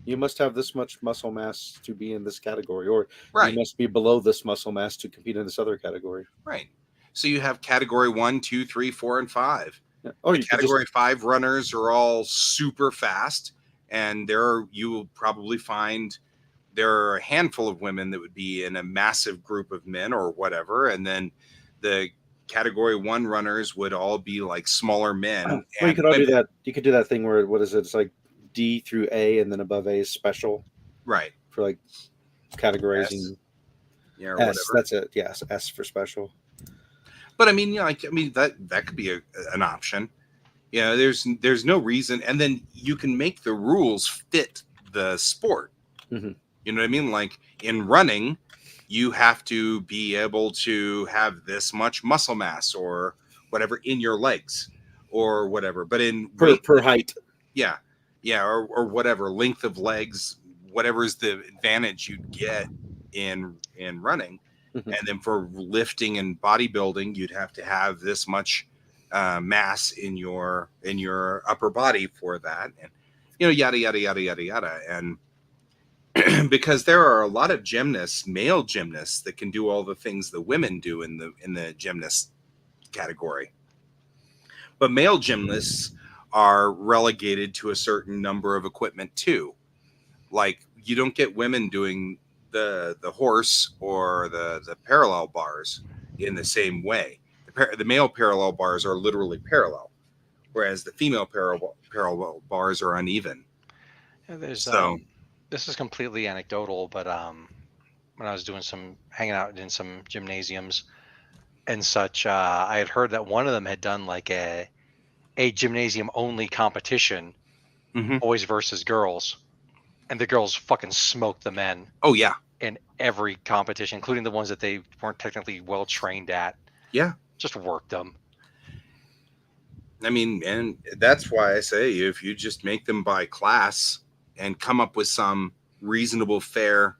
You must have this much muscle mass to be in this category, or Right. you must be below this muscle mass to compete in this other category. Right. So you have category 1, 2, 3, 4, and 5. Yeah. Oh, you could Category 5 runners are all super fast, and you will probably find there are a handful of women that would be in a massive group of men or whatever, and then the category 1 runners would all be like smaller men. Well, and you could all do women. that. You could do that thing where what is it? It's like D through A, and then above A is special Right. for like categorizing. S. Yeah, or S. whatever. That's it. Yes, S for special. But I mean, that could be an option. There's no reason, and then you can make the rules fit the sport. Mm-hmm. You know what I mean? Like in running, you have to be able to have this much muscle mass or whatever in your legs or whatever. But in Per height. yeah, or whatever length of legs, whatever is the advantage you'd get in running. Mm-hmm. And then for lifting and bodybuilding, you'd have to have this much mass in your upper body for that, and yada yada yada yada yada. And because there are a lot of gymnasts, male gymnasts, that can do all the things the women do in the gymnast category, but male gymnasts are relegated to a certain number of equipment too. Like you don't get women doing the horse or the parallel bars in the same way. The male parallel bars are literally parallel, whereas the female parallel bars are uneven. Yeah, there's So this is completely anecdotal, but when I was hanging out in some gymnasiums and such, I had heard that one of them had done like a gymnasium only competition, boys versus girls, and the girls fucking smoked the men. Oh yeah. In every competition, including the ones that they weren't technically well trained at. Yeah. Just worked them. I mean, and that's why I say if you just make them by class and come up with some reasonable, fair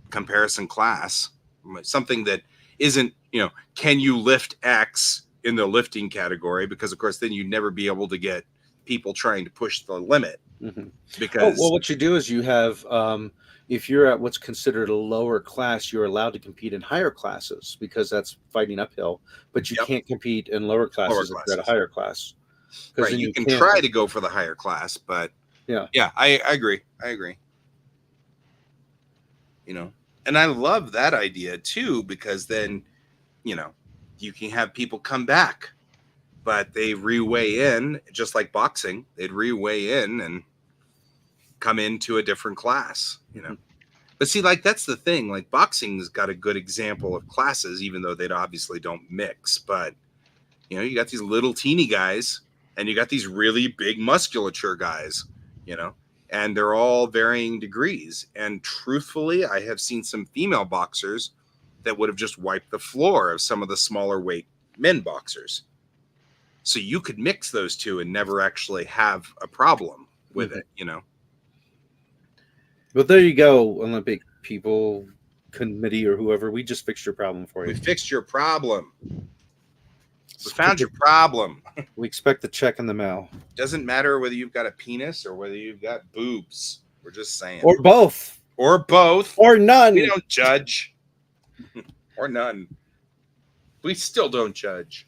comparison class, something that isn't, can you lift X in the lifting category? Because of course, then you'd never be able to get people trying to push the limit. Mm-hmm. Because what you do is you have if you're at what's considered a lower class, you're allowed to compete in higher classes because that's fighting uphill, but you can't compete in lower classes if you're at a higher class. Right, you can try to go for the higher class, but I agree. And I love that idea too, because then, you can have people come back, but they reweigh in, just like boxing, they'd reweigh in and come into a different class, But see, like, that's the thing. Like, boxing's got a good example of classes, even though they obviously don't mix. But, you got these little teeny guys, and you got these really big musculature guys, you know, and they're all varying degrees. And truthfully, I have seen some female boxers that would have just wiped the floor of some of the smaller weight men boxers. So you could mix those two and never actually have a problem with it, you know. But there you go, Olympic people committee or whoever. We just fixed your problem for We you. fixed your problem. We found your problem. We expect the check in the mail. Doesn't matter whether you've got a penis or whether you've got boobs. We're just saying. Or both. Or both. Or none. We don't judge. Or none. We still don't judge.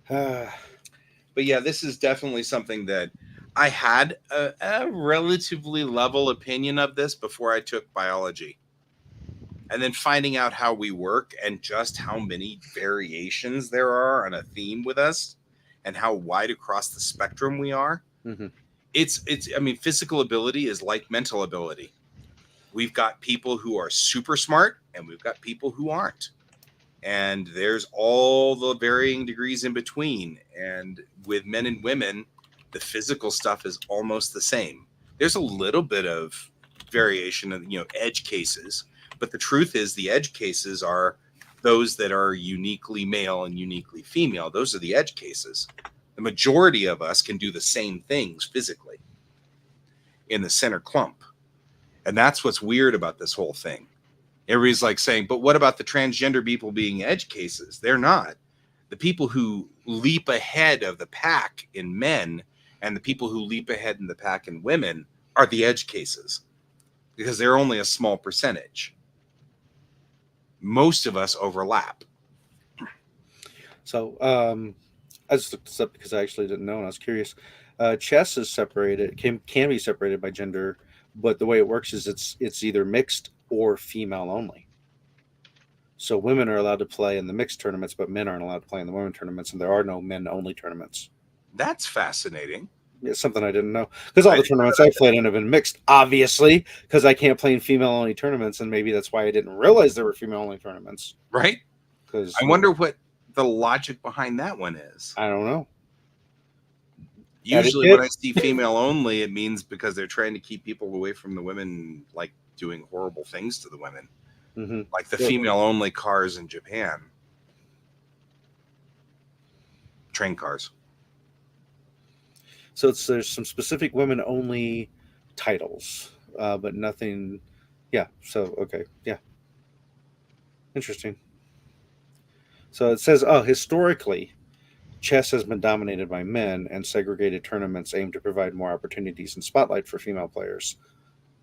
But yeah, this is definitely something that I had a relatively level opinion of this before I took biology. And then finding out how we work and just how many variations there are on a theme with us and how wide across the spectrum we are. Mm-hmm. I mean, physical ability is like mental ability. We've got people who are super smart and we've got people who aren't. And there's all the varying degrees in between. And with men and women, the physical stuff is almost the same. There's a little bit of variation of, edge cases. But the truth is the edge cases are those that are uniquely male and uniquely female. Those are the edge cases. The majority of us can do the same things physically in the center clump. And that's what's weird about this whole thing. Everybody's like saying, but what about the transgender people being edge cases? They're not. The people who leap ahead of the pack in men and the people who leap ahead in the pack in women are the edge cases because they're only a small percentage. Most of us overlap. So I just looked this up because I actually didn't know and I was curious. Chess is separated, can be separated by gender, but the way it works is it's either mixed or female only. So women are allowed to play in the mixed tournaments, but men aren't allowed to play in the women tournaments, and there are no men only tournaments. That's fascinating. It's something I didn't know because all the tournaments I played in have been mixed, obviously, because I can't play in female only tournaments, and maybe that's why I didn't realize there were female only tournaments. Right? Because I wonder what the logic behind that one is. I don't know. Usually when I see female only, it means because they're trying to keep people away from the women, like doing horrible things to the women. Mm-hmm. Like the female only cars in Japan. Train cars. So there's some specific women only titles, but nothing. Yeah. So, okay. Yeah. Interesting. So it says, historically, chess has been dominated by men, and segregated tournaments aim to provide more opportunities and spotlight for female players.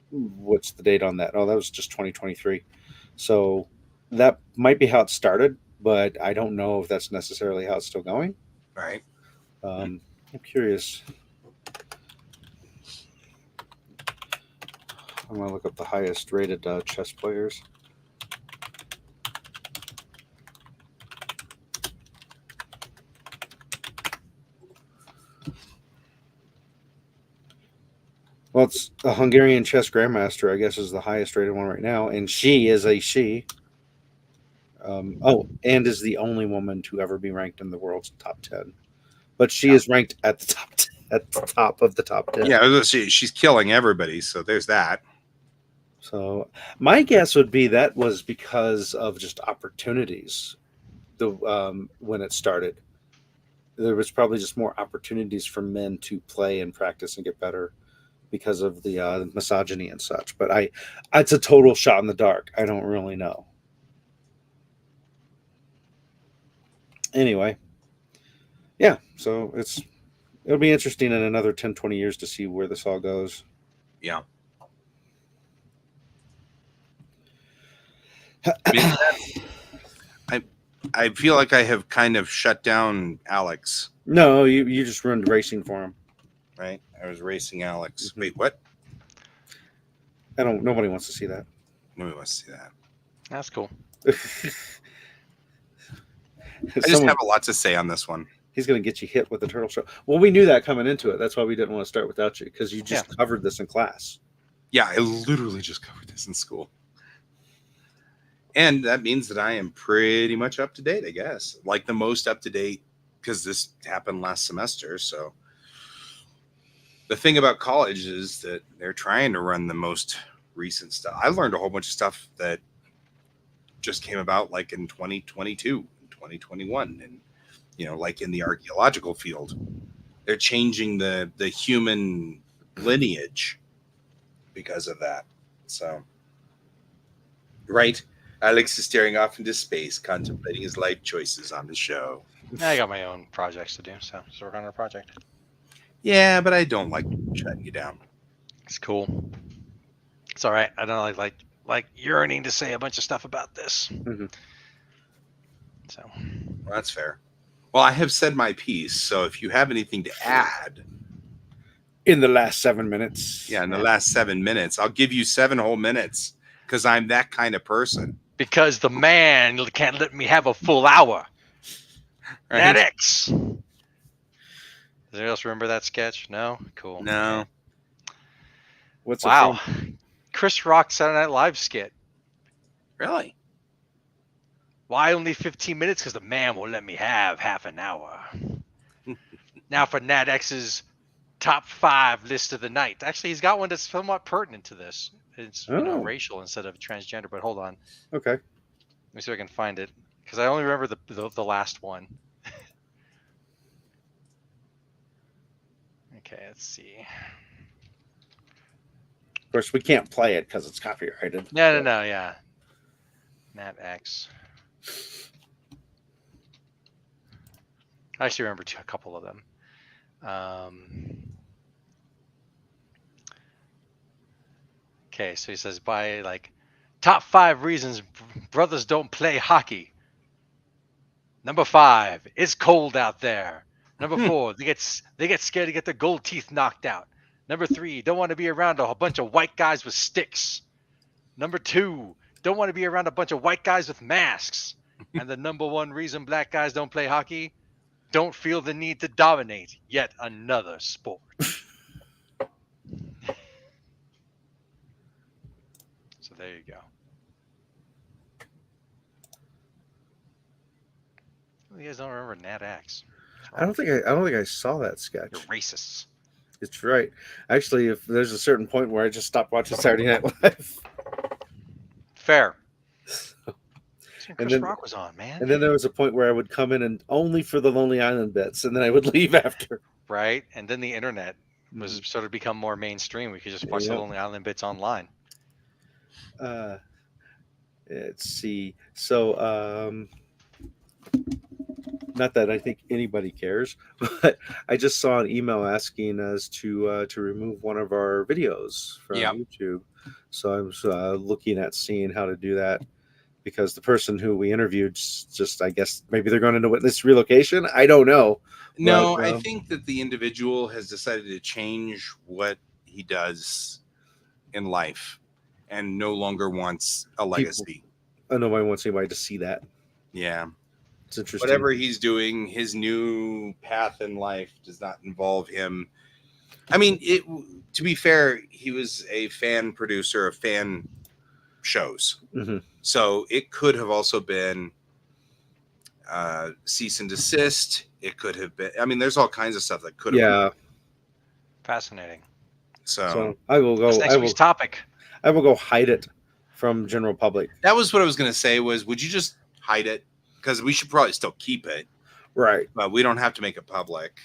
What's the date on that? Oh, that was just 2023. So that might be how it started, but I don't know if that's necessarily how it's still going. Right. I'm curious. I'm going to look up the highest rated chess players. Well, it's a Hungarian chess grandmaster, I guess, is the highest rated one right now, and she is a she. And is the only woman to ever be ranked in the world's top 10. But she is ranked at the top of the top 10. Yeah, she's killing everybody, so there's that. So my guess would be that was because of just opportunities. When it started, there was probably just more opportunities for men to play and practice and get better because of the misogyny and such. But it's a total shot in the dark. I don't really know. Anyway, yeah, so it'll be interesting in another 10, 20 years to see where this all goes. Yeah. I feel like I have kind of shut down Alex. No, you just ruined racing for him. Right? I was racing Alex. Mm-hmm. Wait, what? Nobody wants to see that. Nobody wants to see that. That's cool. I just have a lot to say on this one. He's going to get you hit with the turtle shell. Well, we knew that coming into it. That's why we didn't want to start without you, because you just covered this in class. Yeah, I literally just covered this in school. And that means that I am pretty much up to date, I guess. Like the most up to date, because this happened last semester. So the thing about college is that they're trying to run the most recent stuff. I learned a whole bunch of stuff that just came about like in 2022, 2021, and like in the archaeological field, they're changing the human lineage because of that. So, right, Alex is staring off into space, contemplating his life choices on the show. I got my own projects to do, so just work on our project. Yeah, but I don't like shutting you down. It's cool. It's all right. I don't like yearning to say a bunch of stuff about this. Mm-hmm. So Well, that's fair. Well, I have said my piece, so if you have anything to add In the last 7 minutes. yeah, in the last 7 minutes, I'll give you 7 whole minutes because I'm that kind of person. because the man can't let me have a full hour. Right? That X. Does anyone else remember that sketch? No? Cool. No. What's Wow. Chris Rock Saturday Night Live skit. Really? Why only 15 minutes? Because the man won't let me have half an hour. Now for Nat X's top 5 list of the night. Actually, he's got one that's somewhat pertinent to this. It's racial instead of transgender. But hold on. Okay. Let me see if I can find it. Because I only remember the last one. Okay, let's see. Of course, we can't play it because it's copyrighted. No, yeah. Nat X. I actually remember a couple of them. Okay, so he says by like top 5 reasons brothers don't play hockey. Number 5, it's cold out there. Number 4, they get scared to get their gold teeth knocked out. Number 3, don't want to be around a bunch of white guys with sticks. Number 2, don't want to be around a bunch of white guys with masks. And the number 1 reason black guys don't play hockey, don't feel the need to dominate yet another sport. So there you go. You guys don't remember Nat X? I don't think I saw that sketch. You're racists. It's right. Actually, if there's a certain point where I just stopped watching Saturday Night Live. Fair. And Chris then- Rock was on, man. And then there was a point where I would come in and only for the Lonely Island bits, and then I would leave after. Right? And then the internet was sort of become more mainstream. We could just watch the Yep. Lonely Island bits online. Let's see. So, not that I think anybody cares, but I just saw an email asking us to remove one of our videos from Yep. YouTube. So I was looking at seeing how to do that, because the person who we interviewed just, I guess, maybe they're going into witness relocation. I don't know. No, But, I think that the individual has decided to change what he does in life and no longer wants a legacy. nobody wants anybody to see that. Yeah. It's interesting. Whatever he's doing, his new path in life does not involve him. I mean, to be fair, he was a fan producer of fan shows. Mhm. So it could have also been cease and desist. It could have been, I mean, there's all kinds of stuff that could have Yeah. been. Fascinating. So I will go. That's next week's topic. I will go hide it from general public. That was what I was going to say was, would you just hide it? Because we should probably still keep it, Right. but we don't have to make it public.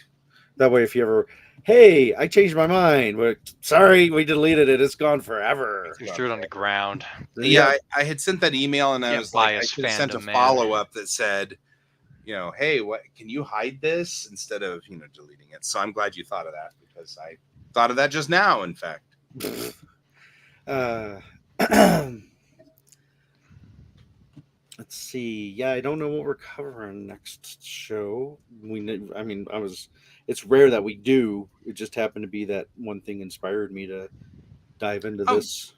That way, if you ever, hey, I changed my mind. But sorry, we deleted it. It's gone forever. We threw it on the ground. Yeah, I had sent that email and I Yeah, was like, I bias should have sent a fandom, man. follow-up that said, hey, what can you hide this instead of, deleting it? So I'm glad you thought of that, because I thought of that just now, in fact. Let's see. Yeah, I don't know what we're covering next show. It's rare that we do. It just happened to be that one thing inspired me to dive into this.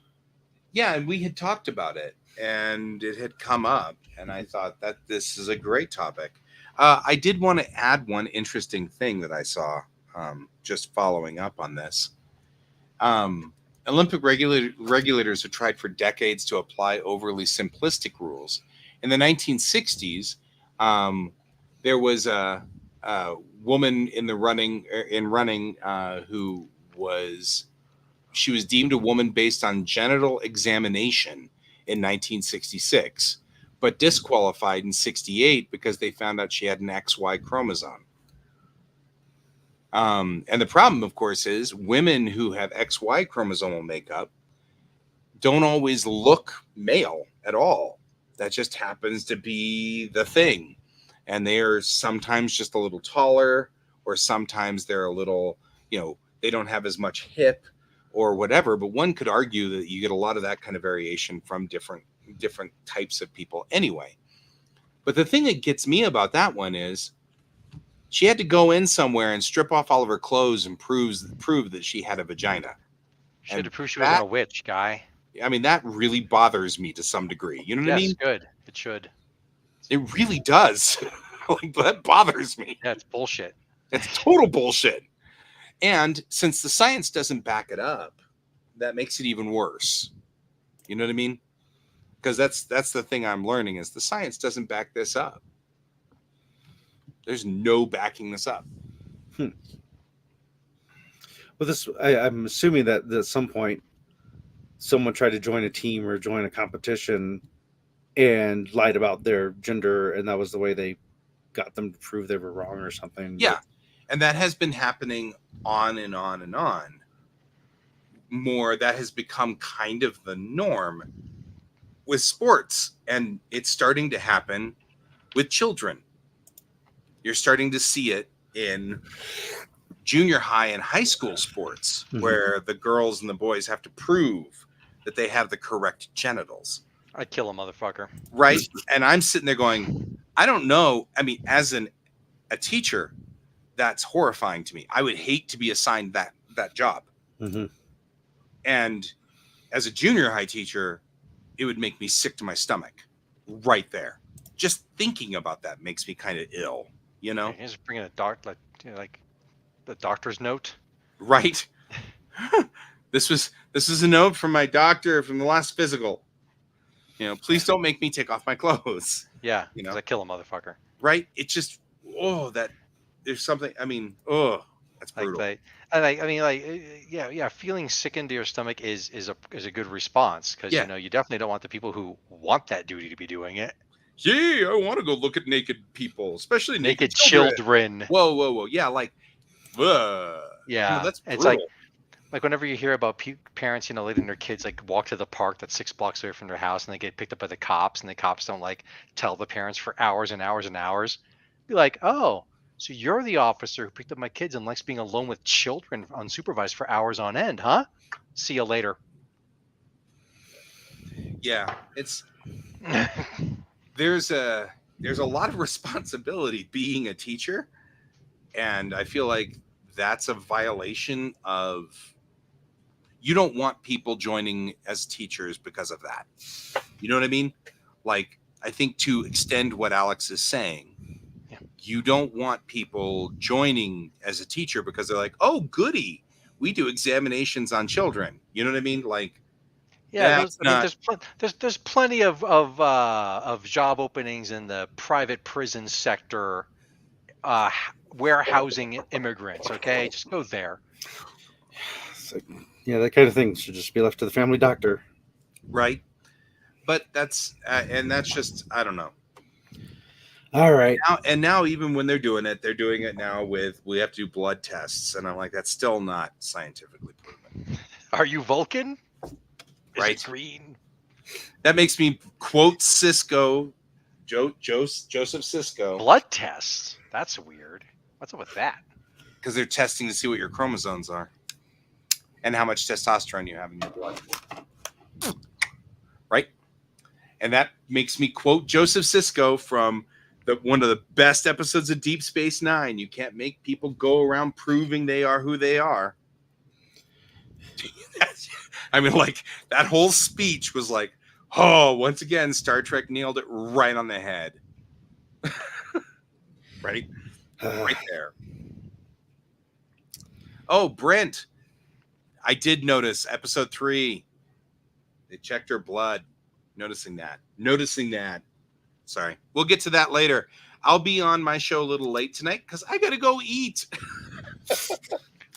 Yeah, and we had talked about it and it had come up, and I thought that this is a great topic. I did want to add one interesting thing that I saw, just following up on this. Olympic regulators have tried for decades to apply overly simplistic rules. In the 1960s, there was a woman in running who she was deemed a woman based on genital examination in 1966, but disqualified in 68 because they found out she had an XY chromosome. And the problem, of course, is women who have XY chromosomal makeup don't always look male at all. That just happens to be the thing. And they are sometimes just a little taller, or sometimes they're a little, they don't have as much hip or whatever. But one could argue that you get a lot of that kind of variation from different types of people anyway. But the thing that gets me about that one is she had to go in somewhere and strip off all of her clothes and prove that she had a vagina. She had to prove she wasn't a witch, guy. I mean, that really bothers me to some degree. You know what I mean? Yes, good. It should. It really does. Like, that bothers me. Yeah, it's bullshit. It's total bullshit. And since the science doesn't back it up, that makes it even worse. You know what I mean? Because that's the thing I'm learning is the science doesn't back this up. There's no backing this up. Well, I'm assuming that at some point someone tried to join a team or join a competition and lied about their gender, and that was the way they got them to prove they were wrong or something. Yeah. And that has been happening on and on and on. More, that has become kind of the norm with sports, and it's starting to happen with children. You're starting to see it in junior high and high school sports, where the girls and the boys have to prove that they have the correct genitals. I'd kill a motherfucker. Right? And I'm sitting there going, I don't know. I mean, as a teacher, that's horrifying to me. I would hate to be assigned that job. Mm-hmm. And as a junior high teacher, it would make me sick to my stomach right there. Just thinking about that makes me kind of ill, you know? You just bring in a like the doctor's note. Right. This was a note from my doctor from the last physical. Please don't make me take off my clothes. Yeah, I kill a motherfucker. Right? It just there's something. I mean, that's brutal. Feeling sick into your stomach is a good response because you definitely don't want the people who want that duty to be doing it. Yeah, I want to go look at naked people, especially naked children. Whoa. Yeah, like, yeah, that's it's brutal. like whenever you hear about parents, letting their kids walk to the park that's 6 blocks away from their house, and they get picked up by the cops, and the cops don't tell the parents for hours and hours and hours. Be like, oh, so you're the officer who picked up my kids and likes being alone with children unsupervised for hours on end, huh? See you later. Yeah, it's there's a lot of responsibility being a teacher, and I feel like that's a violation of. You don't want people joining as teachers because of that. You know what I mean? Like, I think to extend what Alex is saying, you don't want people joining as a teacher because they're like, oh, goody, we do examinations on children. You know what I mean? Like, there's plenty of job openings in the private prison sector, warehousing immigrants. Okay, just go there. That kind of thing should just be left to the family doctor. Right. But that's just, I don't know. All right. Now, even when they're doing it now with, we have to do blood tests. And I'm like, that's still not scientifically proven. Are you Vulcan? Right. Is it green? That makes me quote Cisco, Joseph Cisco. Blood tests? That's weird. What's up with that? Because they're testing to see what your chromosomes are. And how much testosterone you have in your blood. Right? And that makes me quote Joseph Cisco from one of the best episodes of Deep Space Nine. You can't make people go around proving they are who they are. I mean, like, that whole speech was like, once again, Star Trek nailed it right on the head. Right? Right there. Oh, Brent. I did notice episode 3. They checked her blood. Noticing that. Sorry. We'll get to that later. I'll be on my show a little late tonight because I got to go eat.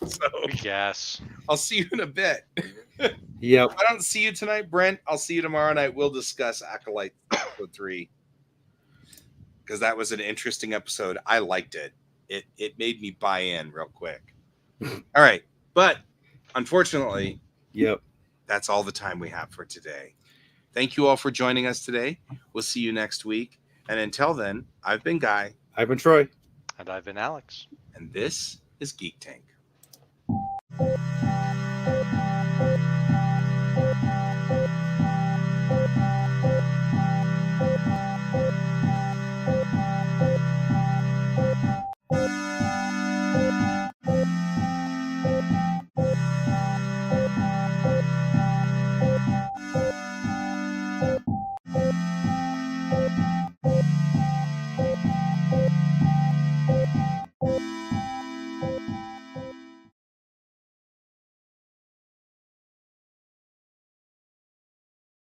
So Yes. I'll see you in a bit. Yep. If I don't see you tonight, Brent, I'll see you tomorrow night. We'll discuss Acolyte episode 3 because that was an interesting episode. I liked it. It made me buy in real quick. All right, but unfortunately, Yep. that's all the time we have for today. Thank you all for joining us today. We'll see you next week. And until then, I've been Guy, I've been Troy. And I've been Alex. and this is Geek Tank.